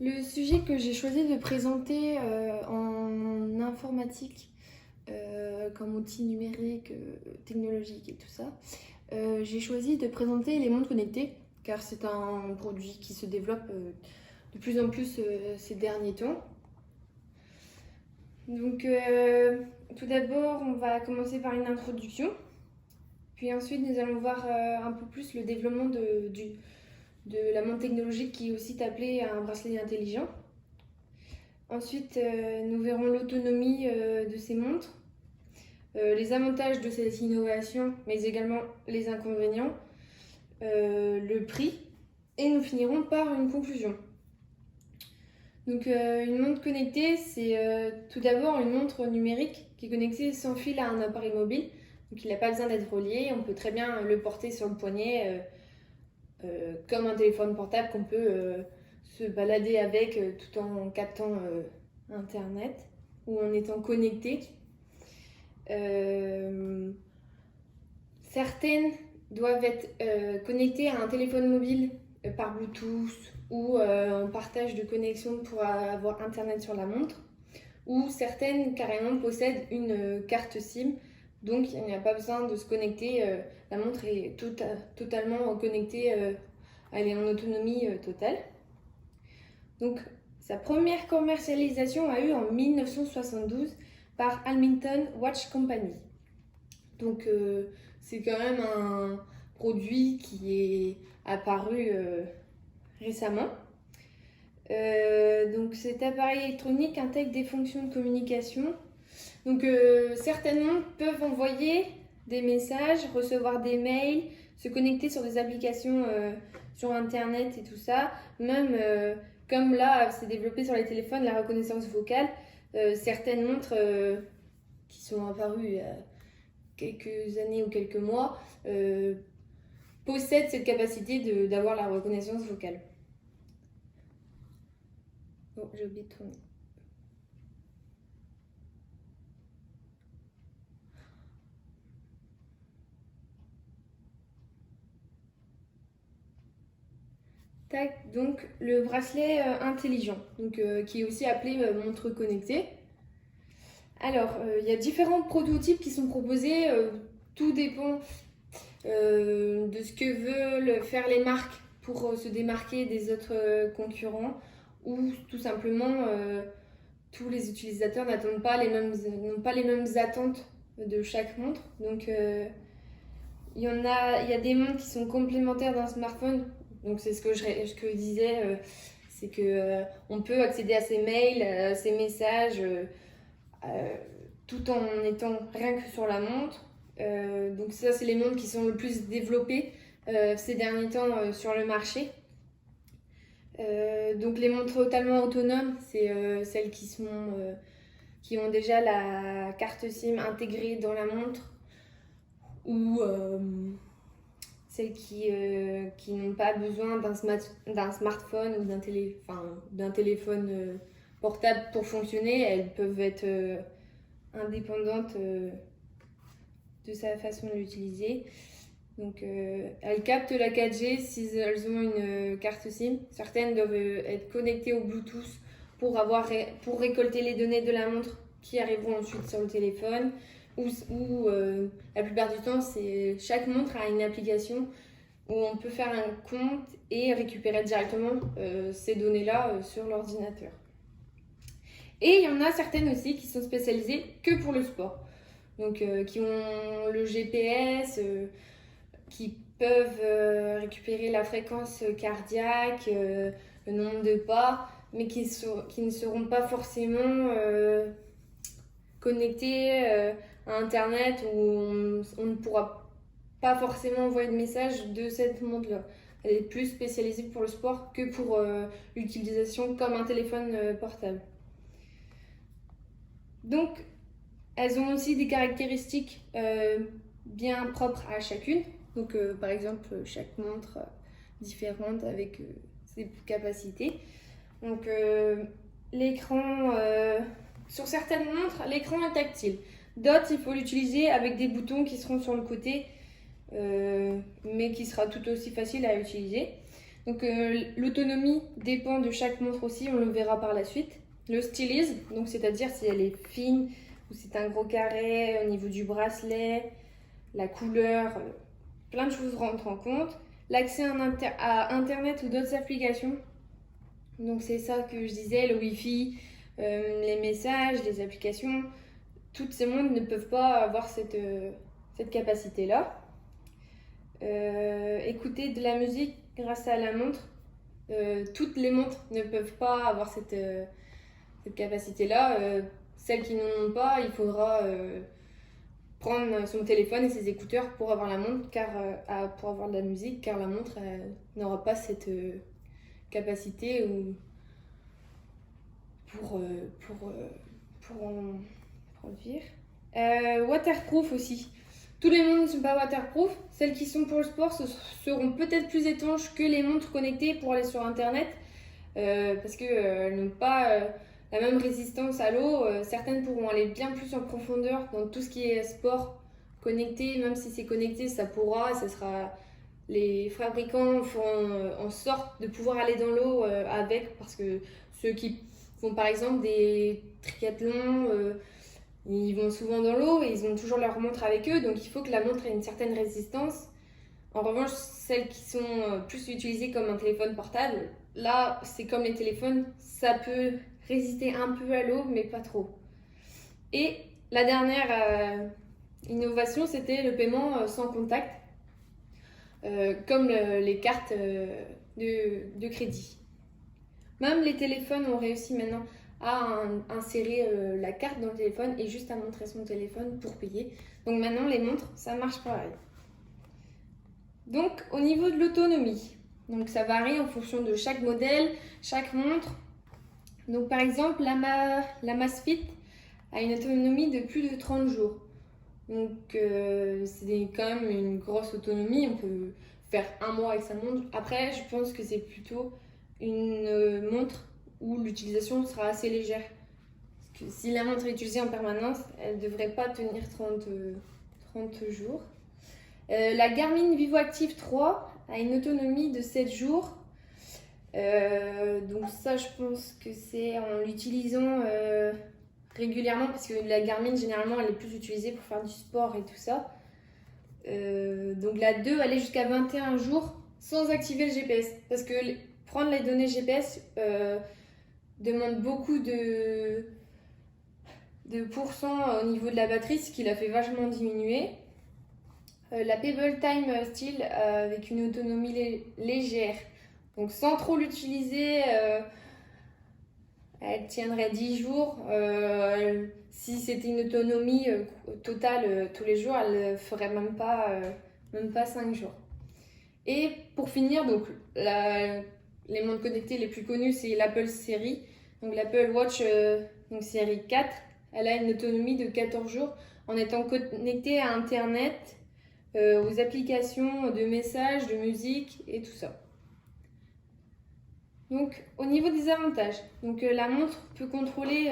Le sujet que j'ai choisi de présenter en informatique comme outil numérique, technologique et tout ça, j'ai choisi de présenter les montres connectées car c'est un produit qui se développe de plus en plus ces derniers temps. Donc tout d'abord on va commencer par une introduction, puis ensuite nous allons voir un peu plus le développement de la montre technologique qui est aussi appelée un bracelet intelligent. Ensuite, nous verrons l'autonomie de ces montres, les avantages de cette innovation, mais également les inconvénients, le prix, et nous finirons par une conclusion. Donc, une montre connectée, c'est tout d'abord une montre numérique qui est connectée sans fil à un appareil mobile. Donc, il n'a pas besoin d'être relié, on peut très bien le porter sur le poignet comme un téléphone portable qu'on peut se balader avec tout en captant Internet ou en étant connecté. Certaines doivent être connectées à un téléphone mobile par Bluetooth ou en partage de connexion pour avoir Internet sur la montre. Ou certaines carrément possèdent une carte SIM, donc il n'y a pas besoin de se connecter. La montre est totalement connectée, elle est en autonomie totale. Donc sa première commercialisation a eu en 1972 par Hamilton Watch Company. Donc c'est quand même un produit qui est apparu récemment. Donc cet appareil électronique intègre des fonctions de communication. Donc certaines montres peuvent envoyer des messages, recevoir des mails, se connecter sur des applications sur internet et tout ça. Même comme là c'est développé sur les téléphones la reconnaissance vocale, certaines montres qui sont apparues il y a quelques années ou quelques mois possèdent cette capacité d'avoir la reconnaissance vocale. Bon, j'ai oublié de tourner. Tac, donc le bracelet intelligent, donc, qui est aussi appelé montre connectée. Alors, il y a différents prototypes qui sont proposés, tout dépend de ce que veulent faire les marques pour se démarquer des autres concurrents, ou tout simplement tous les utilisateurs n'ont pas les mêmes attentes de chaque montre. Donc il y a des montres qui sont complémentaires d'un smartphone. Donc c'est ce que je disais, c'est que on peut accéder à ses mails, à ses messages, tout en étant rien que sur la montre. Donc ça, c'est les montres qui sont le plus développées ces derniers temps sur le marché. Donc les montres totalement autonomes, c'est celles qui ont déjà la carte SIM intégrée dans la montre, ou celles qui n'ont pas besoin d'un smartphone ou d'un téléphone portable pour fonctionner. Elles peuvent être indépendantes de sa façon de l'utiliser. Donc elles captent la 4G si elles ont une carte SIM. Certaines doivent être connectées au Bluetooth pour récolter les données de la montre qui arriveront ensuite sur le téléphone. Ou la plupart du temps, chaque montre a une application où on peut faire un compte et récupérer directement ces données-là sur l'ordinateur. Et il y en a certaines aussi qui sont spécialisées que pour le sport. Donc qui ont le GPS, qui peuvent récupérer la fréquence cardiaque, le nombre de pas, mais qui ne seront pas forcément connectés à Internet, où on ne pourra pas forcément envoyer de message de cette montre-là. Elle est plus spécialisée pour le sport que pour l'utilisation comme un téléphone portable. Donc, elles ont aussi des caractéristiques bien propres à chacune. Donc, par exemple, chaque montre différente avec ses capacités. Donc, l'écran, sur certaines montres, l'écran est tactile. D'autres, il faut l'utiliser avec des boutons qui seront sur le côté, mais qui sera tout aussi facile à utiliser. Donc l'autonomie dépend de chaque montre aussi, on le verra par la suite. Le stylisme, donc c'est-à-dire si elle est fine ou si c'est un gros carré au niveau du bracelet, la couleur, plein de choses rentrent en compte. L'accès à Internet ou d'autres applications. Donc c'est ça que je disais, le Wi-Fi, les messages, les applications. Toutes ces montres ne peuvent pas avoir cette capacité-là. Écouter de la musique grâce à la montre. Toutes les montres ne peuvent pas avoir cette capacité-là. Celles qui n'en ont pas, il faudra prendre son téléphone et ses écouteurs pour avoir la montre, pour avoir de la musique, car la montre n'aura pas cette capacité pour en produire. Waterproof aussi. Tous les montres ne sont pas waterproof. Celles qui sont pour le sport seront peut-être plus étanches que les montres connectées pour aller sur Internet parce qu'elles n'ont pas la même résistance à l'eau. Certaines pourront aller bien plus en profondeur dans tout ce qui est sport connecté. Même si c'est connecté, ça sera... Les fabricants font en sorte de pouvoir aller dans l'eau avec, parce que ceux qui font par exemple des triathlons, ils vont souvent dans l'eau et ils ont toujours leur montre avec eux, donc il faut que la montre ait une certaine résistance. En revanche, celles qui sont plus utilisées comme un téléphone portable, là c'est comme les téléphones, ça peut résister un peu à l'eau mais pas trop. Et la dernière innovation, c'était le paiement sans contact, comme les cartes de crédit. Même les téléphones ont réussi maintenant à insérer la carte dans le téléphone et juste à montrer son téléphone pour payer. Donc maintenant les montres, ça marche pareil. Donc au niveau de l'autonomie, donc ça varie en fonction de chaque modèle, chaque montre. Donc par exemple la Amazfit a une autonomie de plus de 30 jours. Donc c'est quand même une grosse autonomie, on peut faire un mois avec sa montre. Après je pense que c'est plutôt une montre où l'utilisation sera assez légère. Parce que si la montre est utilisée en permanence, elle ne devrait pas tenir 30 jours. La Garmin Vivoactive 3 a une autonomie de 7 jours. Donc ça, je pense que c'est en l'utilisant régulièrement, parce que la Garmin, généralement, elle est plus utilisée pour faire du sport et tout ça. Donc la 2, elle est jusqu'à 21 jours sans activer le GPS. Parce que prendre les données GPS demande beaucoup de pourcents au niveau de la batterie, ce qui la fait vachement diminuer. La Pebble Time Steel avec une autonomie légère, donc sans trop l'utiliser, elle tiendrait 10 jours. Si c'était une autonomie totale tous les jours, elle ne ferait même pas 5 jours. Et pour finir, donc les montres connectées les plus connues, c'est l'Apple série. Donc l'Apple Watch donc série 4, elle a une autonomie de 14 jours en étant connectée à Internet, aux applications de messages, de musique et tout ça. Donc au niveau des avantages, donc la montre peut contrôler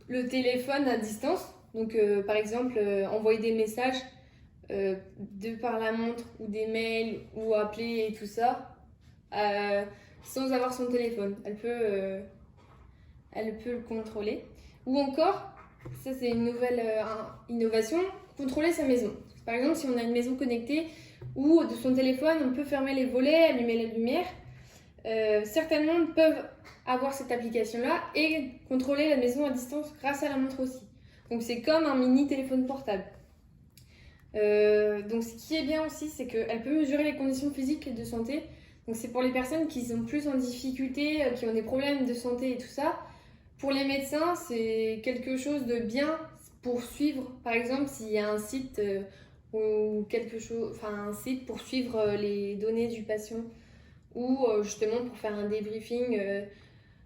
le téléphone à distance. Donc par exemple envoyer des messages de par la montre ou des mails ou appeler et tout ça sans avoir son téléphone. Elle peut le contrôler. Ou encore, ça c'est une nouvelle innovation, contrôler sa maison. Par exemple, si on a une maison connectée où de son téléphone on peut fermer les volets, allumer la lumière, certaines montres peuvent avoir cette application-là et contrôler la maison à distance grâce à la montre aussi. Donc c'est comme un mini téléphone portable. Donc ce qui est bien aussi, c'est qu'elle peut mesurer les conditions physiques et de santé. Donc c'est pour les personnes qui sont plus en difficulté, qui ont des problèmes de santé et tout ça. Pour les médecins, c'est quelque chose de bien pour suivre, par exemple, s'il y a un site ou quelque chose, enfin un site pour suivre les données du patient ou justement pour faire un débriefing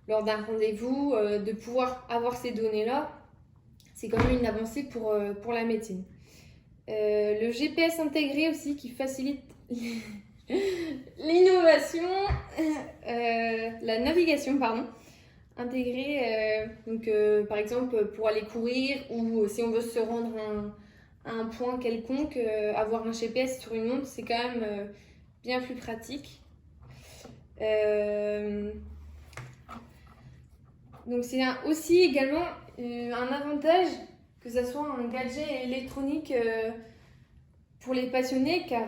lors d'un rendez-vous, de pouvoir avoir ces données-là, c'est quand même une avancée pour la médecine. Le GPS intégré aussi qui facilite l'innovation, la navigation, pardon. Intégrée, donc par exemple pour aller courir ou si on veut se rendre à un point quelconque, avoir un GPS sur une montre, c'est quand même bien plus pratique. Donc c'est aussi également un avantage que ça soit un gadget électronique pour les passionnés, car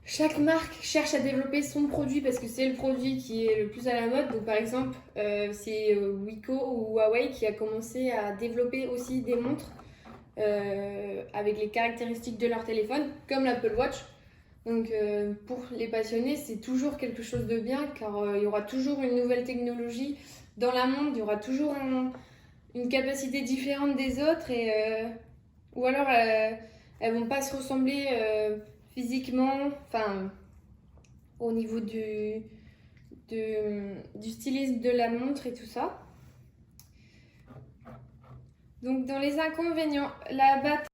chaque marque cherche à développer son produit parce que c'est le produit qui est le plus à la mode. Donc par exemple, c'est Wiko ou Huawei qui a commencé à développer aussi des montres avec les caractéristiques de leur téléphone, comme l'Apple Watch. Donc pour les passionnés, c'est toujours quelque chose de bien, car il y aura toujours une nouvelle technologie dans la montre, il y aura toujours une capacité différente des autres, ou alors elles vont pas se ressembler physiquement, enfin au niveau du stylisme de la montre et tout ça. Donc dans les inconvénients, la batterie